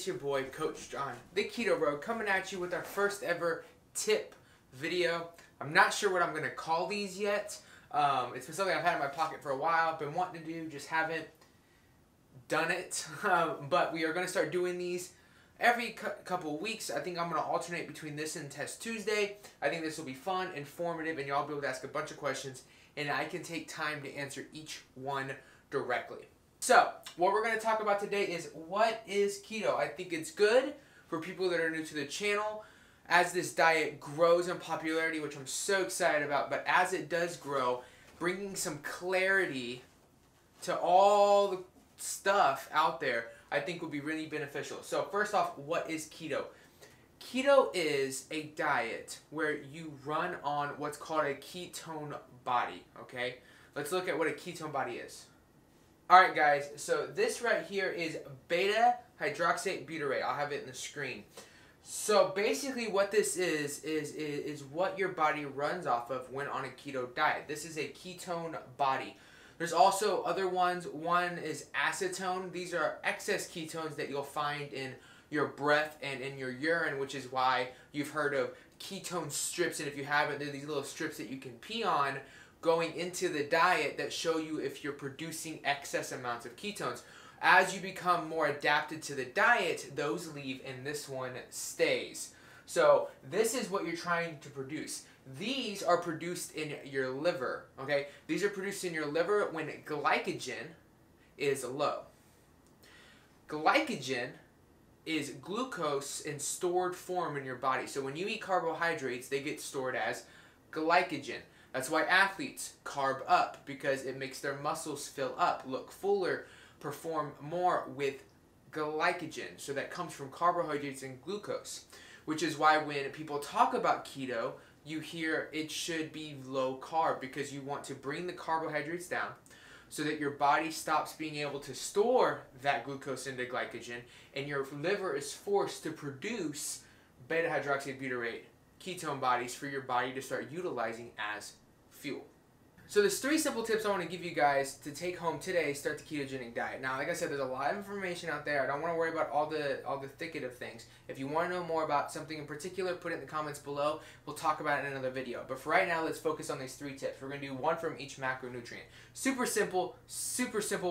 it's your boy, Coach John, the Keto Road, coming at you with our first ever tip video. I'm not sure what I'm going to call these yet. It's been something I've had in my pocket for a while. I've been wanting to do, just haven't done it. But we are going to start doing these every couple of weeks. I think I'm going to alternate between this and Test Tuesday. I think this will be fun, informative, and y'all will be able to ask a bunch of questions, and I can take time to answer each one directly. So, what we're going to talk about today is what is keto. I think it's good for people that are new to the channel as this diet grows in popularity, which I'm so excited about. But as it does grow, bringing some clarity to all the stuff out there, I think would be really beneficial. So first off, what is keto? Keto is a diet where you run on what's called a ketone body, okay? Let's look at what a ketone body is. Alright guys, so this right here is beta hydroxy butyrate. I'll have it in the screen. So basically what this is what your body runs off of when on a keto diet. This is a ketone body. There's also other ones. One is acetone. These are excess ketones that you'll find in your breath and in your urine, which is why you've heard of ketone strips. And if you haven't, they're these little strips that you can pee on going into the diet that show you if you're producing excess amounts of ketones. As you become more adapted to the diet, those leave and this one stays. So this is what you're trying to produce. These are produced in your liver, okay? These are produced in your liver when glycogen is low. Glycogen is glucose in stored form in your body. So when you eat carbohydrates, they get stored as glycogen. That's why athletes carb up, because it makes their muscles fill up, look fuller, perform more with glycogen. So that comes from carbohydrates and glucose, which is why when people talk about keto, you hear it should be low carb, because you want to bring the carbohydrates down so that your body stops being able to store that glucose into glycogen, and your liver is forced to produce beta hydroxybutyrate ketone bodies for your body to start utilizing as fuel. So there's 3 simple tips I want to give you guys to take home today, start the ketogenic diet. Now, like I said, there's a lot of information out there. I don't want to worry about all the thicket of things. If you want to know more about something in particular, put it in the comments below. We'll talk about it in another video. But for right now, let's focus on these 3 tips. We're going to do one from each macronutrient. Super simple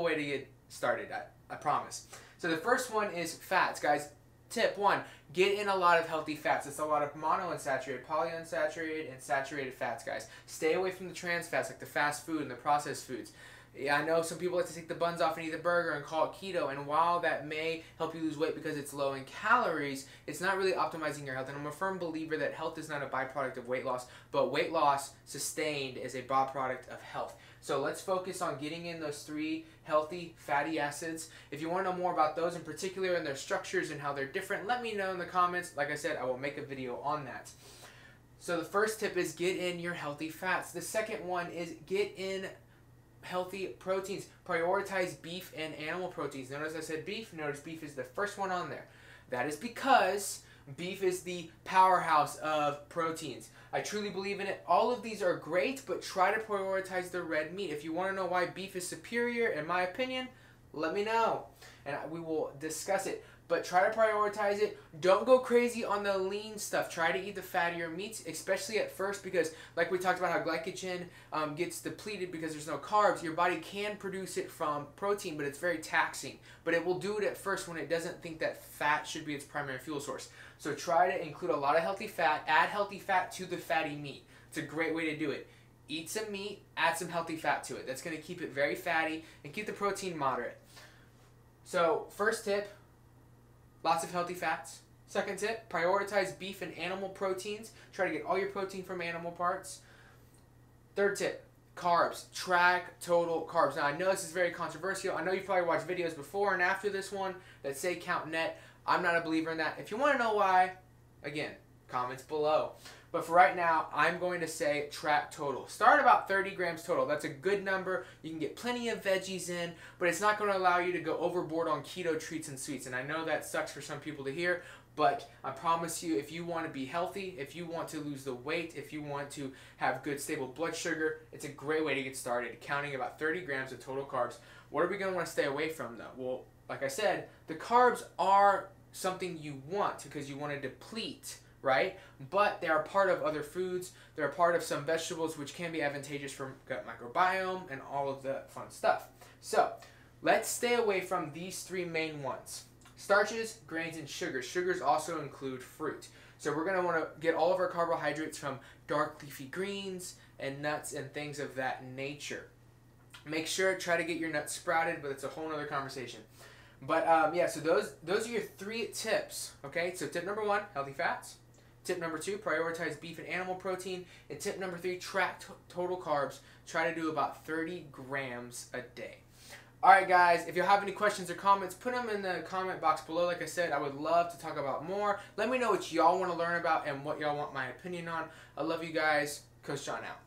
way to get started, I promise. So the first one is fats, guys. Tip 1, get in a lot of healthy fats. It's a lot of monounsaturated, polyunsaturated, and saturated fats, guys. Stay away from the trans fats, like the fast food and the processed foods. Yeah, I know some people like to take the buns off and eat the burger and call it keto, and while that may help you lose weight because it's low in calories, it's not really optimizing your health. And I'm a firm believer that health is not a byproduct of weight loss, but weight loss sustained is a byproduct of health. So let's focus on getting in those 3 healthy fatty acids. If you want to know more about those in particular and their structures and how they're different, let me know in the comments. Like I said, I will make a video on that. So the first tip is get in your healthy fats. The second one is get in healthy proteins. Prioritize beef and animal proteins. Notice I said beef. Notice beef is the first one on there. That is because beef is the powerhouse of proteins. I truly believe in it. All of these are great, but try to prioritize the red meat. If you want to know why beef is superior, in my opinion, let me know, and we will discuss it. But try to prioritize it. Don't go crazy on the lean stuff. Try to eat the fattier meats, especially at first, because like we talked about how glycogen gets depleted because there's no carbs. Your body can produce it from protein, but it's very taxing. But it will do it at first when it doesn't think that fat should be its primary fuel source. So try to include a lot of healthy fat. Add healthy fat to the fatty meat. It's a great way to do it. Eat some meat, add some healthy fat to it. That's going to keep it very fatty and keep the protein moderate. So first tip, lots of healthy fats. Second tip, prioritize beef and animal proteins. Try to get all your protein from animal parts. Third tip, carbs. Track total carbs. Now, I know this is very controversial. I know you've probably watched videos before and after this one that say count net. I'm not a believer in that. If you want to know why, again, comments below. But for right now, I'm going to say track total. Start about 30 grams total. That's a good number. You can get plenty of veggies in, but it's not going to allow you to go overboard on keto treats and sweets. And I know that sucks for some people to hear, but I promise you, if you want to be healthy, if you want to lose the weight, if you want to have good stable blood sugar, it's a great way to get started, counting about 30 grams of total carbs. What are we going to want to stay away from, though? Well, like I said, the carbs are something you want because you want to deplete, right? But they are part of other foods. They're a part of some vegetables, which can be advantageous for gut microbiome and all of the fun stuff. So let's stay away from these three main ones: starches, grains, and sugars. Sugars also include fruit. So we're going to want to get all of our carbohydrates from dark leafy greens and nuts and things of that nature. Make sure, try to get your nuts sprouted, but it's a whole nother conversation. But yeah, so those are your 3 tips, okay? So tip number 1, healthy fats. Tip number 2, prioritize beef and animal protein. And tip number 3, track total carbs. Try to do about 30 grams a day. All right, guys, if you have any questions or comments, put them in the comment box below. Like I said, I would love to talk about more. Let me know what y'all want to learn about and what y'all want my opinion on. I love you guys. Coach John out.